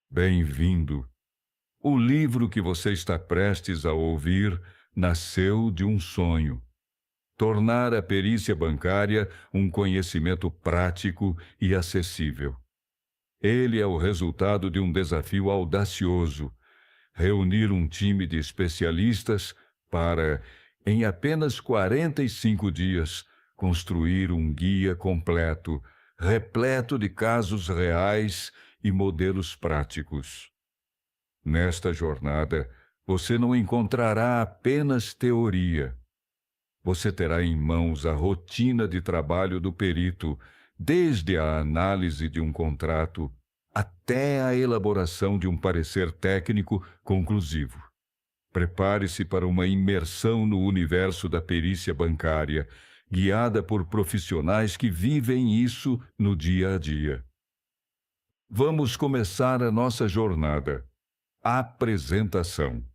Bem-vindo. O livro que você está prestes a ouvir nasceu de um sonho: tornar a perícia bancária um conhecimento prático e acessível. Ele é o resultado de um desafio audacioso: reunir um time de especialistas para, em apenas 45 dias, construir um guia completo, repleto de casos reais e modelos práticos. Nesta jornada, você não encontrará apenas teoria. Você terá em mãos a rotina de trabalho do perito, desde a análise de um contrato até a elaboração de um parecer técnico conclusivo. Prepare-se para uma imersão no universo da perícia bancária, guiada por profissionais que vivem isso no dia a dia. Vamos começar a nossa jornada. Apresentação.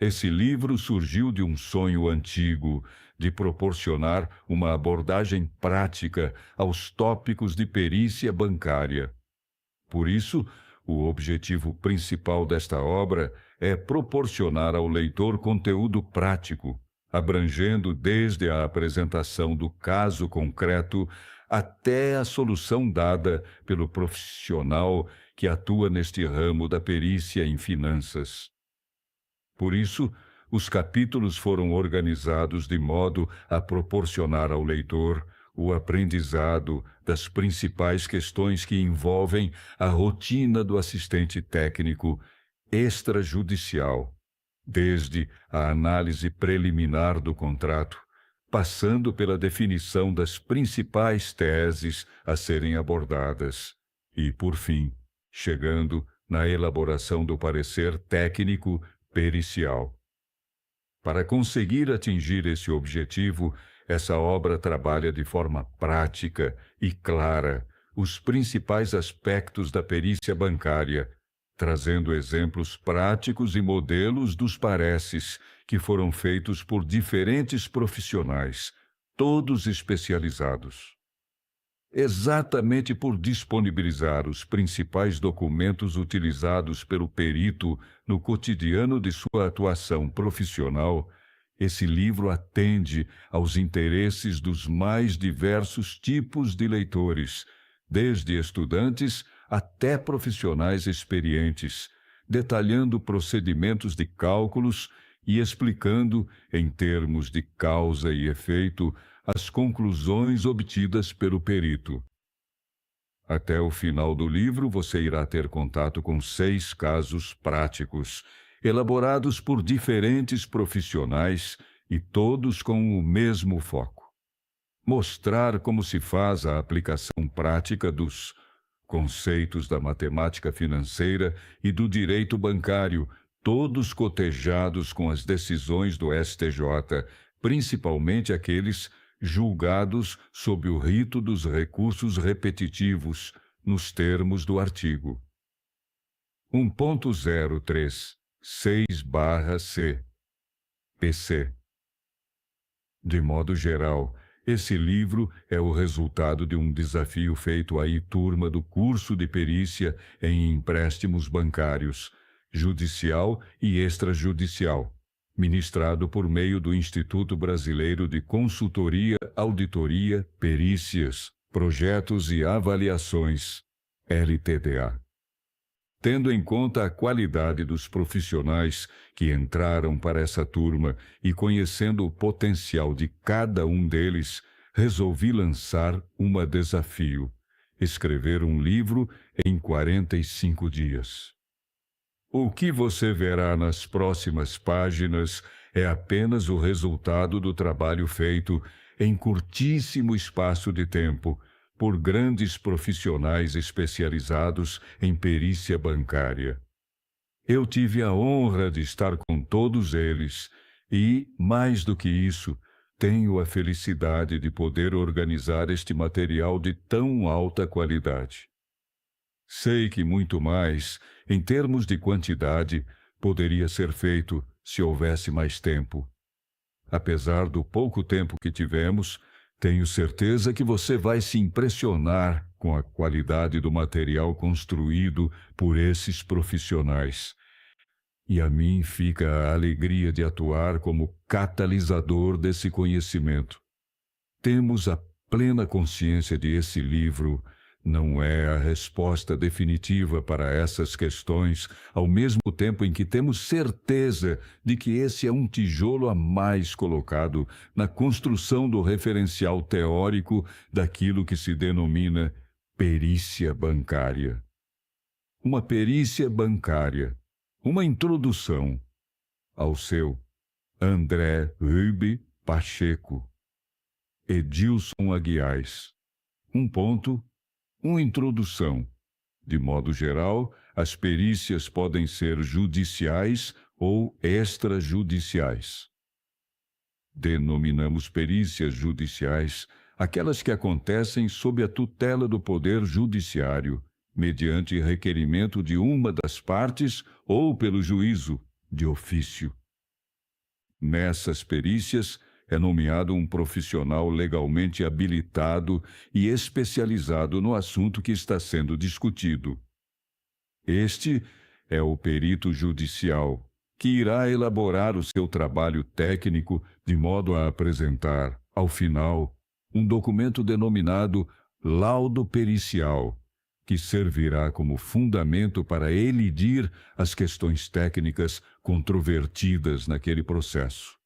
Esse livro surgiu de um sonho antigo de proporcionar uma abordagem prática aos tópicos de perícia bancária. Por isso, o objetivo principal desta obra é proporcionar ao leitor conteúdo prático, abrangendo desde a apresentação do caso concreto até a solução dada pelo profissional que atua neste ramo da perícia em finanças. Por isso, os capítulos foram organizados de modo a proporcionar ao leitor o aprendizado das principais questões que envolvem a rotina do assistente técnico extrajudicial, desde a análise preliminar do contrato, passando pela definição das principais teses a serem abordadas e, por fim, chegando na elaboração do parecer técnico pericial. Para conseguir atingir esse objetivo, essa obra trabalha de forma prática e clara os principais aspectos da perícia bancária, trazendo exemplos práticos e modelos dos pareces que foram feitos por diferentes profissionais, todos especializados. Exatamente por disponibilizar os principais documentos utilizados pelo perito no cotidiano de sua atuação profissional, esse livro atende aos interesses dos mais diversos tipos de leitores, desde estudantes até profissionais experientes, detalhando procedimentos de cálculos e explicando, em termos de causa e efeito, as conclusões obtidas pelo perito. Até o final do livro, você irá ter contato com 6 casos práticos, elaborados por diferentes profissionais e todos com o mesmo foco: mostrar como se faz a aplicação prática dos conceitos da matemática financeira e do direito bancário, todos cotejados com as decisões do STJ, principalmente aqueles julgados sob o rito dos recursos repetitivos, nos termos do artigo 1.036/C, PC. De modo geral, esse livro é o resultado de um desafio feito à turma do curso de perícia em empréstimos bancários, judicial e extrajudicial, ministrado por meio do Instituto Brasileiro de Consultoria, Auditoria, Perícias, Projetos e Avaliações, LTDA. Tendo em conta a qualidade dos profissionais que entraram para essa turma e conhecendo o potencial de cada um deles, resolvi lançar um desafio: escrever um livro em 45 dias. O que você verá nas próximas páginas é apenas o resultado do trabalho feito em curtíssimo espaço de tempo por grandes profissionais especializados em perícia bancária. Eu tive a honra de estar com todos eles e, mais do que isso, tenho a felicidade de poder organizar este material de tão alta qualidade. Sei que muito mais, em termos de quantidade, poderia ser feito se houvesse mais tempo. Apesar do pouco tempo que tivemos, tenho certeza que você vai se impressionar com a qualidade do material construído por esses profissionais. E a mim fica a alegria de atuar como catalisador desse conhecimento. Temos a plena consciência de esse livro não é a resposta definitiva para essas questões, ao mesmo tempo em que temos certeza de que esse é um tijolo a mais colocado na construção do referencial teórico daquilo que se denomina perícia bancária. Uma perícia bancária, uma introdução ao seu André Rube Pacheco, Edilson Aguiais. Uma introdução. De modo geral, as perícias podem ser judiciais ou extrajudiciais. Denominamos perícias judiciais aquelas que acontecem sob a tutela do Poder Judiciário, mediante requerimento de uma das partes ou pelo juízo de ofício. Nessas perícias, é nomeado um profissional legalmente habilitado e especializado no assunto que está sendo discutido. Este é o perito judicial, que irá elaborar o seu trabalho técnico de modo a apresentar, ao final, um documento denominado laudo pericial, que servirá como fundamento para elidir as questões técnicas controvertidas naquele processo.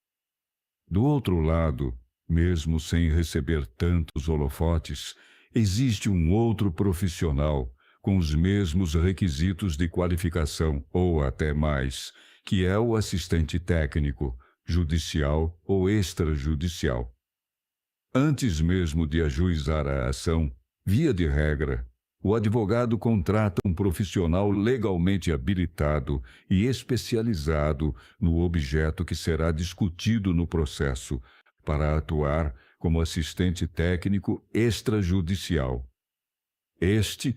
Do outro lado, mesmo sem receber tantos holofotes, existe um outro profissional com os mesmos requisitos de qualificação, ou até mais, que é o assistente técnico, judicial ou extrajudicial. Antes mesmo de ajuizar a ação, via de regra, o advogado contrata um profissional legalmente habilitado e especializado no objeto que será discutido no processo, para atuar como assistente técnico extrajudicial. Este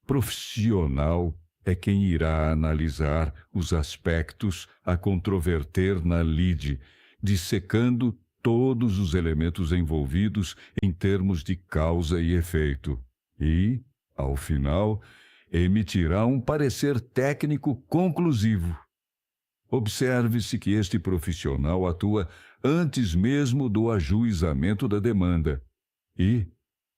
profissional é quem irá analisar os aspectos a controverter na lide, dissecando todos os elementos envolvidos em termos de causa e efeito, e, ao final, emitirá um parecer técnico conclusivo. Observe-se que este profissional atua antes mesmo do ajuizamento da demanda e,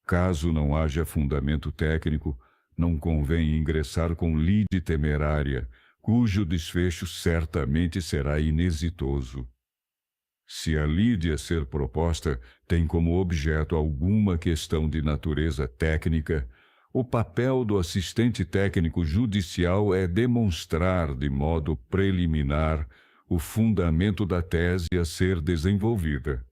caso não haja fundamento técnico, não convém ingressar com lide temerária, cujo desfecho certamente será inexitoso. Se a lide a ser proposta tem como objeto alguma questão de natureza técnica, o papel do assistente técnico judicial é demonstrar de modo preliminar o fundamento da tese a ser desenvolvida.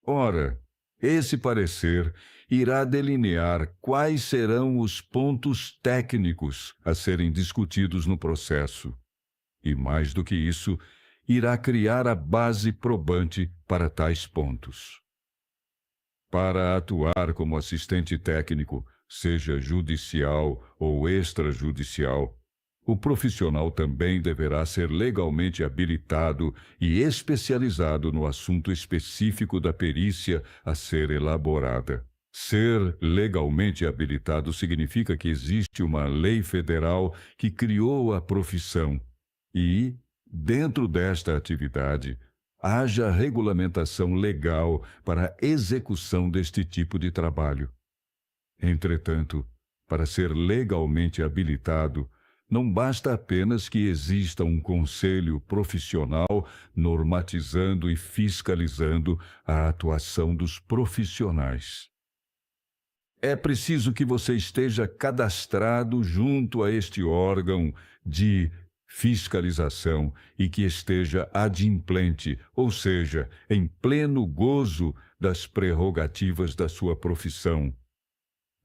Ora, esse parecer irá delinear quais serão os pontos técnicos a serem discutidos no processo. E, mais do que isso, irá criar a base probante para tais pontos. Para atuar como assistente técnico, seja judicial ou extrajudicial, o profissional também deverá ser legalmente habilitado e especializado no assunto específico da perícia a ser elaborada. Ser legalmente habilitado significa que existe uma lei federal que criou a profissão e, dentro desta atividade, haja regulamentação legal para a execução deste tipo de trabalho. Entretanto, para ser legalmente habilitado, não basta apenas que exista um conselho profissional normatizando e fiscalizando a atuação dos profissionais. É preciso que você esteja cadastrado junto a este órgão de fiscalização e que esteja adimplente, ou seja, em pleno gozo das prerrogativas da sua profissão.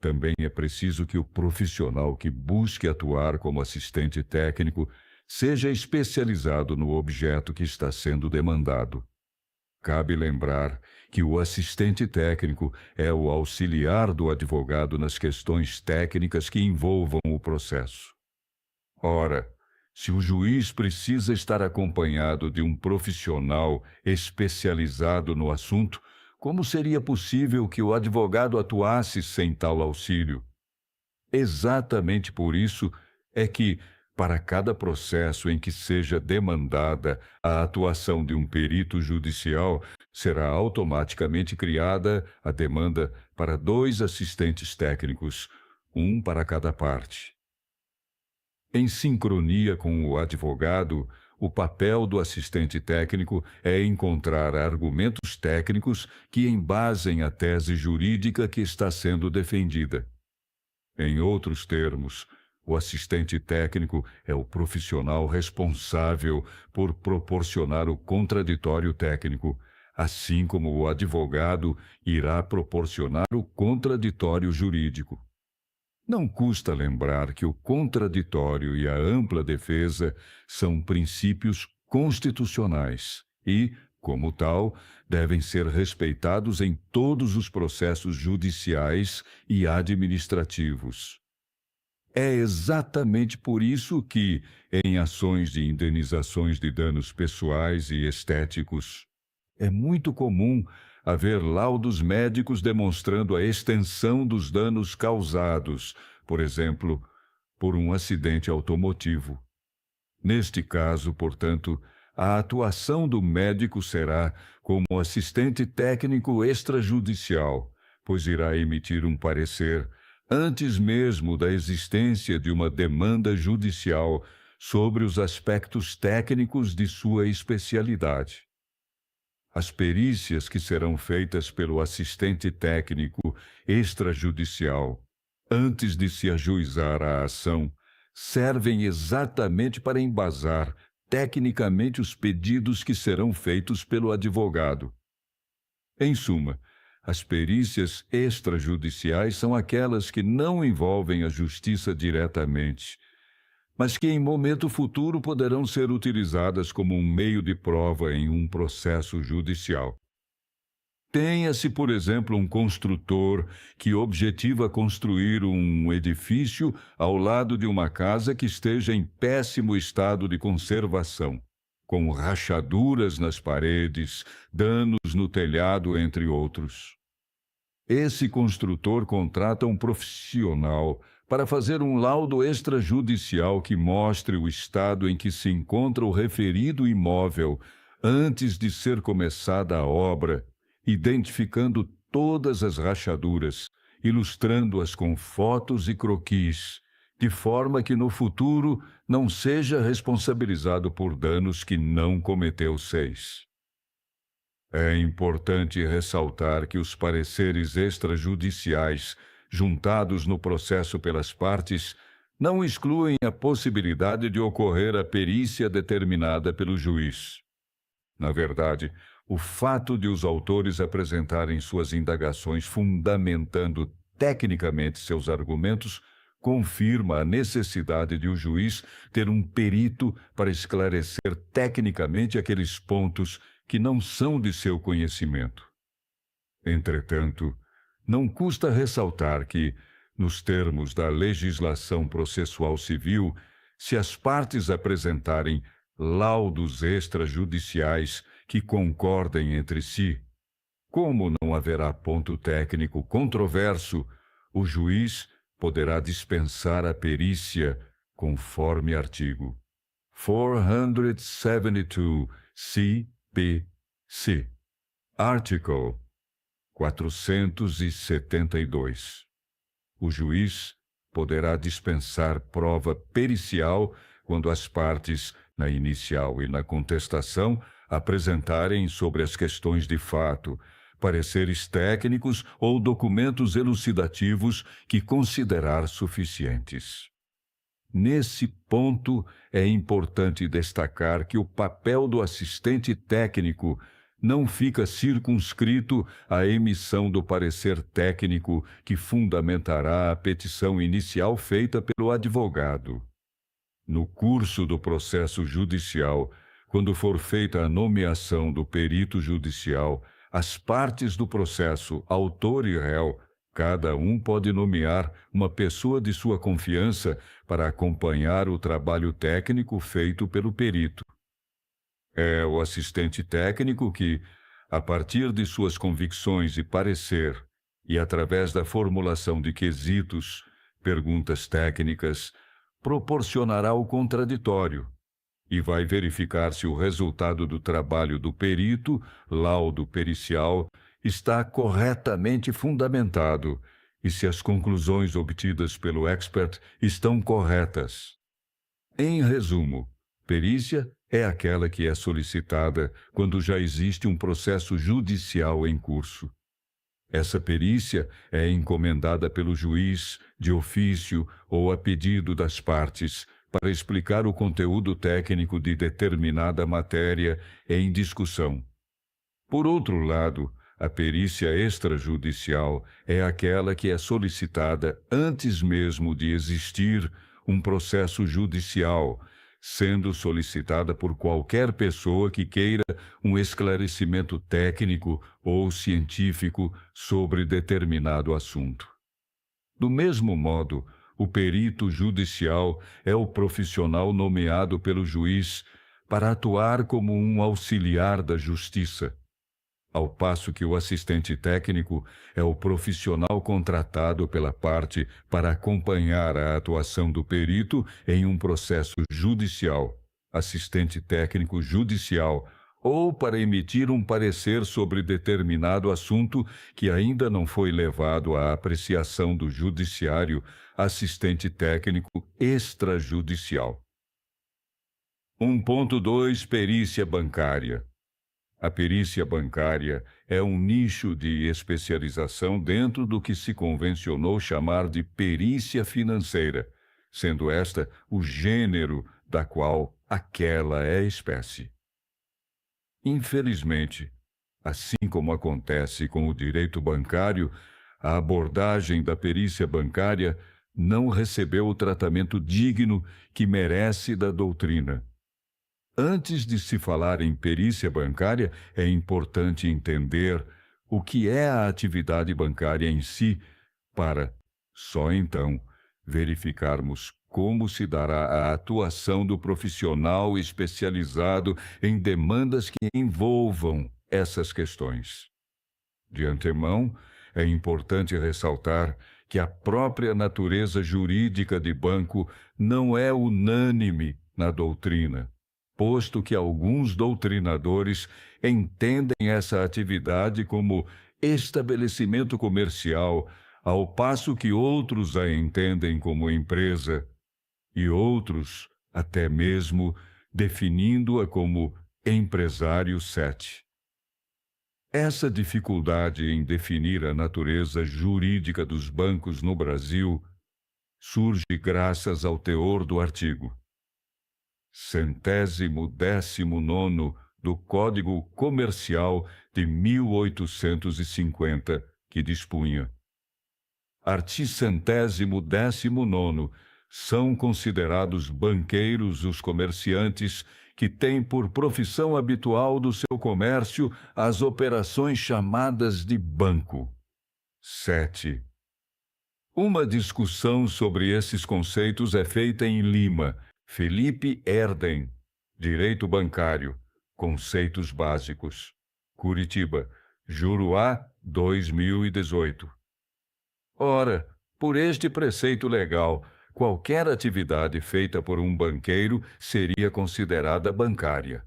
Também é preciso que o profissional que busque atuar como assistente técnico seja especializado no objeto que está sendo demandado. Cabe lembrar que o assistente técnico é o auxiliar do advogado nas questões técnicas que envolvam o processo. Ora, Se o juiz precisa estar acompanhado de um profissional especializado no assunto, como seria possível que o advogado atuasse sem tal auxílio? Exatamente por isso é que, para cada processo em que seja demandada a atuação de um perito judicial, será automaticamente criada a demanda para 2 assistentes técnicos, um para cada parte. Em sincronia com o advogado, o papel do assistente técnico é encontrar argumentos técnicos que embasem a tese jurídica que está sendo defendida. Em outros termos, o assistente técnico é o profissional responsável por proporcionar o contraditório técnico, assim como o advogado irá proporcionar o contraditório jurídico. Não custa lembrar que o contraditório e a ampla defesa são princípios constitucionais e, como tal, devem ser respeitados em todos os processos judiciais e administrativos. É exatamente por isso que, em ações de indenizações de danos pessoais e estéticos, é muito comum haver laudos médicos demonstrando a extensão dos danos causados, por exemplo, por um acidente automotivo. Neste caso, portanto, a atuação do médico será como assistente técnico extrajudicial, pois irá emitir um parecer antes mesmo da existência de uma demanda judicial sobre os aspectos técnicos de sua especialidade. As perícias que serão feitas pelo assistente técnico extrajudicial, antes de se ajuizar a ação, servem exatamente para embasar tecnicamente os pedidos que serão feitos pelo advogado. Em suma, as perícias extrajudiciais são aquelas que não envolvem a justiça diretamente, mas que em momento futuro poderão ser utilizadas como um meio de prova em um processo judicial. Tenha-se, por exemplo, um construtor que objetiva construir um edifício ao lado de uma casa que esteja em péssimo estado de conservação, com rachaduras nas paredes, danos no telhado, entre outros. Esse construtor contrata um profissional para fazer um laudo extrajudicial que mostre o estado em que se encontra o referido imóvel antes de ser começada a obra, identificando todas as rachaduras, ilustrando-as com fotos e croquis, de forma que no futuro não seja responsabilizado por danos que não cometeu. 6. É importante ressaltar que os pareceres extrajudiciais, juntados no processo pelas partes, não excluem a possibilidade de ocorrer a perícia determinada pelo juiz. Na verdade, o fato de os autores apresentarem suas indagações fundamentando tecnicamente seus argumentos confirma a necessidade de o juiz ter um perito para esclarecer tecnicamente aqueles pontos que não são de seu conhecimento. Entretanto, não custa ressaltar que, nos termos da legislação processual civil, se as partes apresentarem laudos extrajudiciais que concordem entre si, como não haverá ponto técnico controverso, o juiz poderá dispensar a perícia conforme artigo 472 CPC, Article 472. O juiz poderá dispensar prova pericial quando as partes, na inicial e na contestação, apresentarem sobre as questões de fato, pareceres técnicos ou documentos elucidativos que considerar suficientes. Nesse ponto, é importante destacar que o papel do assistente técnico não fica circunscrito à emissão do parecer técnico que fundamentará a petição inicial feita pelo advogado. No curso do processo judicial, quando for feita a nomeação do perito judicial, as partes do processo, autor e réu, Cada um pode nomear uma pessoa de sua confiança para acompanhar o trabalho técnico feito pelo perito. É o assistente técnico que, a partir de suas convicções e parecer, e através da formulação de quesitos, perguntas técnicas, proporcionará o contraditório e vai verificar se o resultado do trabalho do perito, laudo pericial, está corretamente fundamentado e se as conclusões obtidas pelo expert estão corretas. Em resumo, perícia é aquela que é solicitada quando já existe um processo judicial em curso. Essa perícia é encomendada pelo juiz, de ofício ou a pedido das partes, para explicar o conteúdo técnico de determinada matéria em discussão. Por outro lado, a perícia extrajudicial é aquela que é solicitada antes mesmo de existir um processo judicial, sendo solicitada por qualquer pessoa que queira um esclarecimento técnico ou científico sobre determinado assunto. Do mesmo modo, o perito judicial é o profissional nomeado pelo juiz para atuar como um auxiliar da justiça, ao passo que o assistente técnico é o profissional contratado pela parte para acompanhar a atuação do perito em um processo judicial, assistente técnico judicial, ou para emitir um parecer sobre determinado assunto que ainda não foi levado à apreciação do judiciário, assistente técnico extrajudicial. 1.2 Perícia bancária. A perícia bancária é um nicho de especialização dentro do que se convencionou chamar de perícia financeira, sendo esta o gênero da qual aquela é espécie. Infelizmente, assim como acontece com o direito bancário, a abordagem da perícia bancária não recebeu o tratamento digno que merece da doutrina. Antes de se falar em perícia bancária, é importante entender o que é a atividade bancária em si, para, só então, verificarmos como se dará a atuação do profissional especializado em demandas que envolvam essas questões. De antemão, é importante ressaltar que a própria natureza jurídica de banco não é unânime na doutrina, posto que alguns doutrinadores entendem essa atividade como estabelecimento comercial, ao passo que outros a entendem como empresa, e outros até mesmo definindo-a como empresário 7. Essa dificuldade em definir a natureza jurídica dos bancos no Brasil surge graças ao teor do artigo 119º do Código Comercial de 1850, que dispunha: Artigo 119º. São considerados banqueiros os comerciantes que têm por profissão habitual do seu comércio as operações chamadas de banco. 7. Uma discussão sobre esses conceitos é feita em Lima. Felipe Erden, Direito Bancário, Conceitos Básicos. Curitiba, Juruá, 2018. Ora, por este preceito legal, qualquer atividade feita por um banqueiro seria considerada bancária.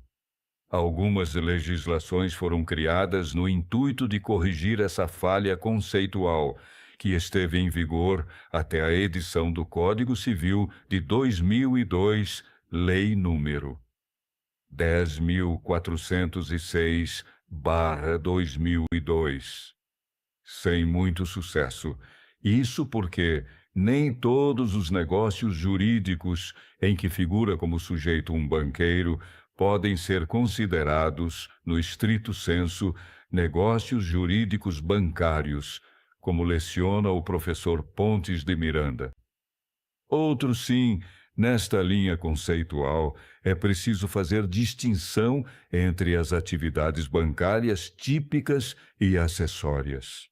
Algumas legislações foram criadas no intuito de corrigir essa falha conceitual, que esteve em vigor até a edição do Código Civil de 2002, Lei número 10.406/2002. Sem muito sucesso. Isso porque nem todos os negócios jurídicos em que figura como sujeito um banqueiro podem ser considerados, no estrito senso, negócios jurídicos bancários, como leciona o professor Pontes de Miranda. Outros, sim, nesta linha conceitual, é preciso fazer distinção entre as atividades bancárias típicas e acessórias.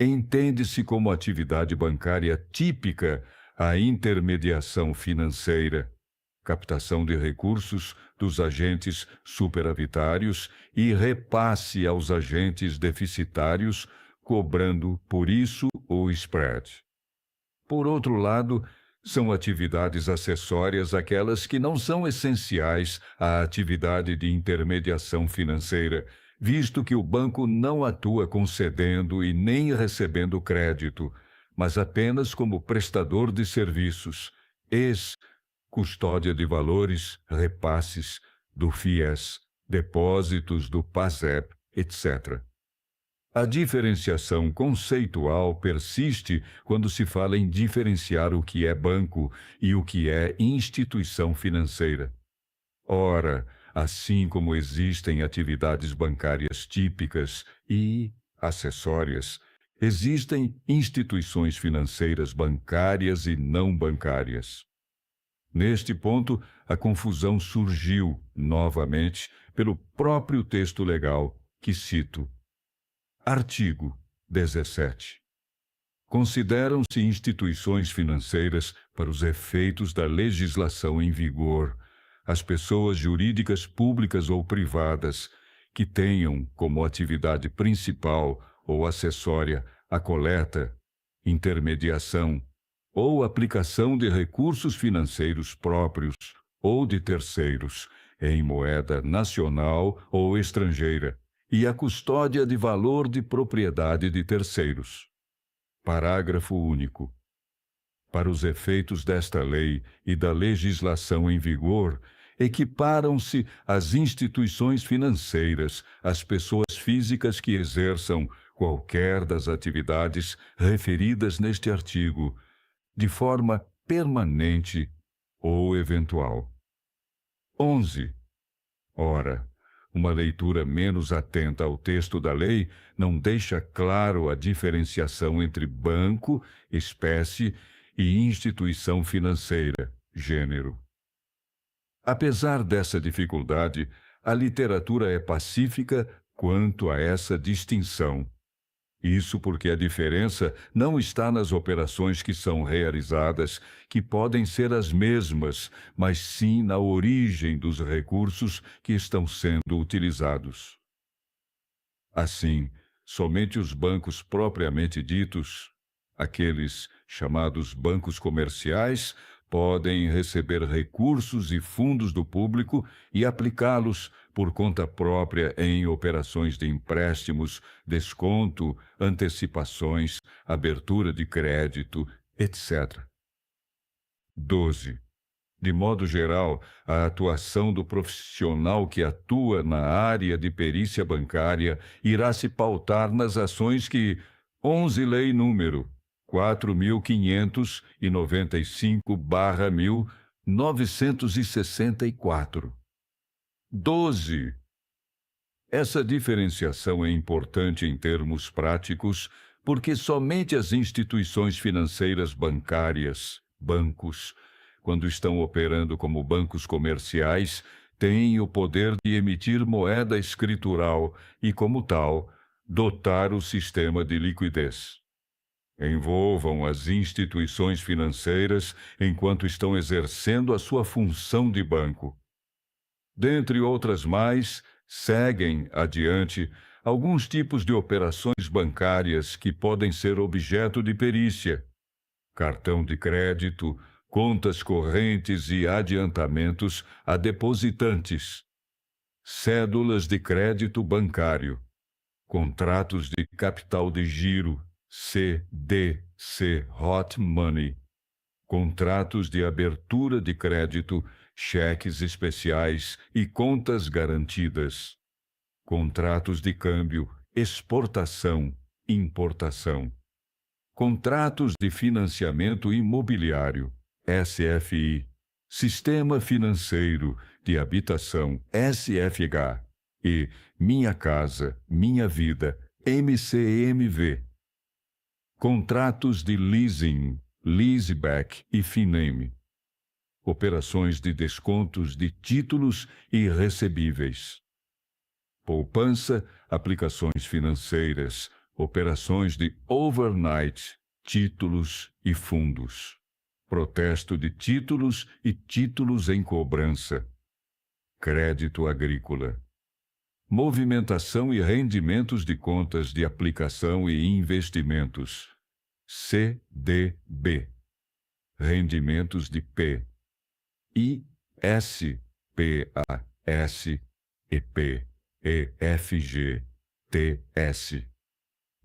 Entende-se como atividade bancária típica a intermediação financeira, captação de recursos dos agentes superavitários e repasse aos agentes deficitários, cobrando por isso o spread. Por outro lado, são atividades acessórias aquelas que não são essenciais à atividade de intermediação financeira, visto que o banco não atua concedendo e nem recebendo crédito, mas apenas como prestador de serviços, custódia de valores, repasses do FIES, depósitos do PASEP, etc. A diferenciação conceitual persiste quando se fala em diferenciar o que é banco e o que é instituição financeira. Ora, assim como existem atividades bancárias típicas e acessórias, existem instituições financeiras bancárias e não bancárias. Neste ponto, a confusão surgiu, novamente, pelo próprio texto legal, que cito. Artigo 17. Consideram-se instituições financeiras, para os efeitos da legislação em vigor, as pessoas jurídicas públicas ou privadas que tenham como atividade principal ou acessória a coleta, intermediação ou aplicação de recursos financeiros próprios ou de terceiros, em moeda nacional ou estrangeira, e a custódia de valor de propriedade de terceiros. Parágrafo único. Para os efeitos desta lei e da legislação em vigor, equiparam-se as instituições financeiras às pessoas físicas que exerçam qualquer das atividades referidas neste artigo, de forma permanente ou eventual. 11. Ora, uma leitura menos atenta ao texto da lei não deixa claro a diferenciação entre banco, espécie e instituição financeira, gênero. Apesar dessa dificuldade, a literatura é pacífica quanto a essa distinção. Isso porque a diferença não está nas operações que são realizadas, que podem ser as mesmas, mas sim na origem dos recursos que estão sendo utilizados. Assim, somente os bancos propriamente ditos, aqueles chamados bancos comerciais, podem receber recursos e fundos do público e aplicá-los por conta própria em operações de empréstimos, desconto, antecipações, abertura de crédito, etc. 12. De modo geral, a atuação do profissional que atua na área de perícia bancária irá se pautar nas ações que 11 Lei número 4.595/1964. 12. Essa diferenciação é importante em termos práticos, porque somente as instituições financeiras bancárias, bancos, quando estão operando como bancos comerciais, têm o poder de emitir moeda escritural e, como tal, dotar o sistema de liquidez. Envolvam as instituições financeiras enquanto estão exercendo a sua função de banco. Dentre outras mais, seguem adiante alguns tipos de operações bancárias que podem ser objeto de perícia: cartão de crédito, contas correntes e adiantamentos a depositantes, cédulas de crédito bancário, contratos de capital de giro, CDC Hot Money, contratos de abertura de crédito, cheques especiais e contas garantidas, contratos de câmbio, exportação, importação, contratos de financiamento imobiliário, SFI, Sistema Financeiro de Habitação, SFH, e Minha Casa, Minha Vida, MCMV, contratos de leasing, leaseback e finame, operações de descontos de títulos e recebíveis, poupança, aplicações financeiras, operações de overnight, títulos e fundos, protesto de títulos e títulos em cobrança, crédito agrícola, movimentação e rendimentos de contas de aplicação e investimentos, CDB, rendimentos de P, IS, PAS, EP, EFG, TS,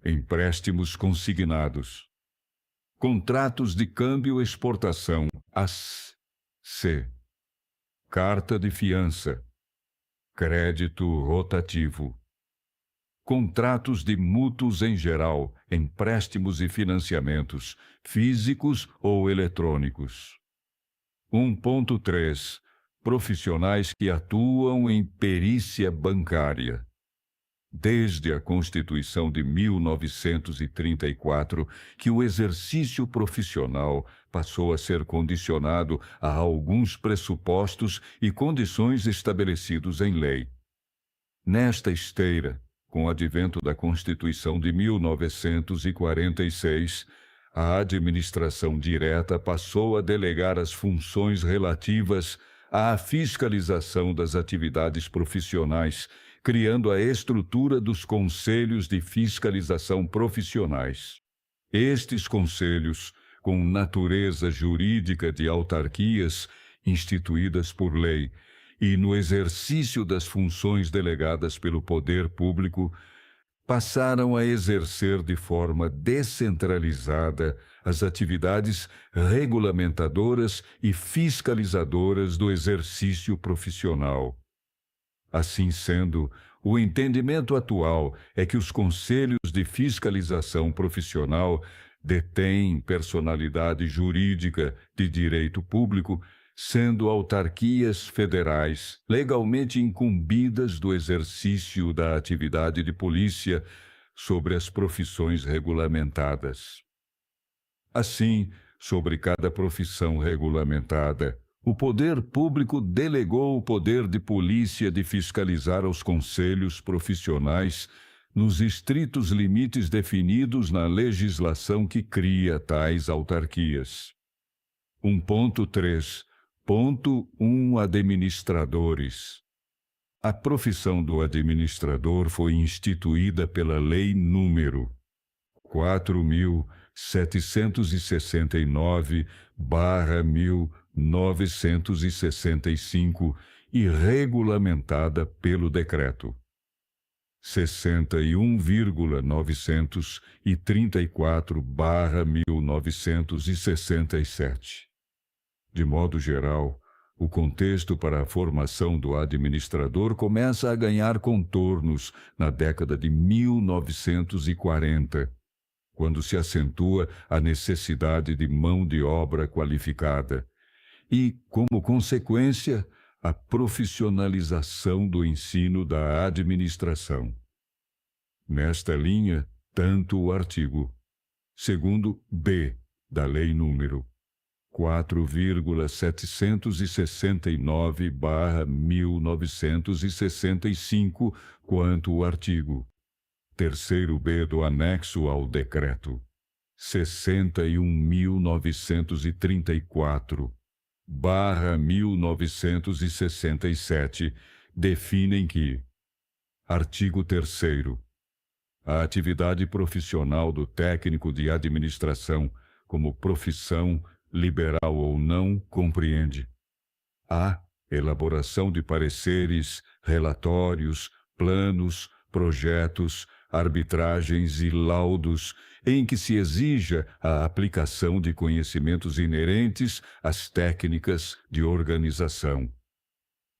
empréstimos consignados, contratos de câmbio exportação, AS, C, carta de fiança, crédito rotativo, contratos de mútuos em geral, empréstimos e financiamentos, físicos ou eletrônicos. 1.3 Profissionais que atuam em perícia bancária. Desde a Constituição de 1934, que o exercício profissional passou a ser condicionado a alguns pressupostos e condições estabelecidos em lei. Nesta esteira, com o advento da Constituição de 1946, a administração direta passou a delegar as funções relativas à fiscalização das atividades profissionais, criando a estrutura dos conselhos de fiscalização profissionais. Estes conselhos, com natureza jurídica de autarquias instituídas por lei, e no exercício das funções delegadas pelo poder público, passaram a exercer de forma descentralizada as atividades regulamentadoras e fiscalizadoras do exercício profissional. Assim sendo, o entendimento atual é que os conselhos de fiscalização profissional detêm personalidade jurídica de direito público, sendo autarquias federais legalmente incumbidas do exercício da atividade de polícia sobre as profissões regulamentadas. Assim, sobre cada profissão regulamentada, o poder público delegou o poder de polícia de fiscalizar aos conselhos profissionais nos estritos limites definidos na legislação que cria tais autarquias. 1.3 Ponto 1 Administradores. A profissão do administrador foi instituída pela Lei número 4.769/1965 e regulamentada pelo Decreto 61.934/1967. De modo geral, o contexto para a formação do administrador começa a ganhar contornos na década de 1940, quando se acentua a necessidade de mão de obra qualificada e, como consequência, a profissionalização do ensino da administração. Nesta linha, tanto o artigo 2º B da Lei número 4.769/1965, quanto o artigo 3º B do anexo ao Decreto 61.934/1967, definem que: artigo 3º. A atividade profissional do técnico de administração, como profissão, liberal ou não, compreende: a. Elaboração de pareceres, relatórios, planos, projetos, arbitragens e laudos em que se exija a aplicação de conhecimentos inerentes às técnicas de organização.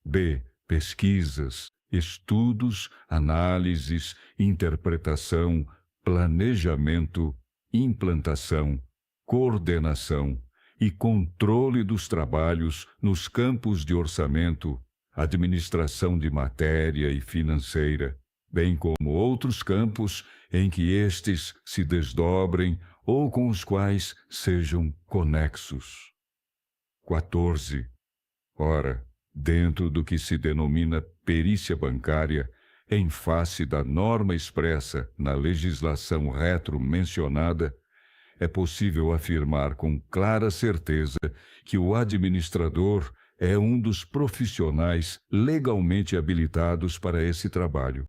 b. Pesquisas, estudos, análises, interpretação, planejamento, implantação, coordenação e controle dos trabalhos nos campos de orçamento, administração de matéria e financeira, bem como outros campos em que estes se desdobrem ou com os quais sejam conexos. 14. Ora, dentro do que se denomina perícia bancária, Em face da norma expressa na legislação retro-mencionada, é possível afirmar com clara certeza que o administrador é um dos profissionais legalmente habilitados para esse trabalho.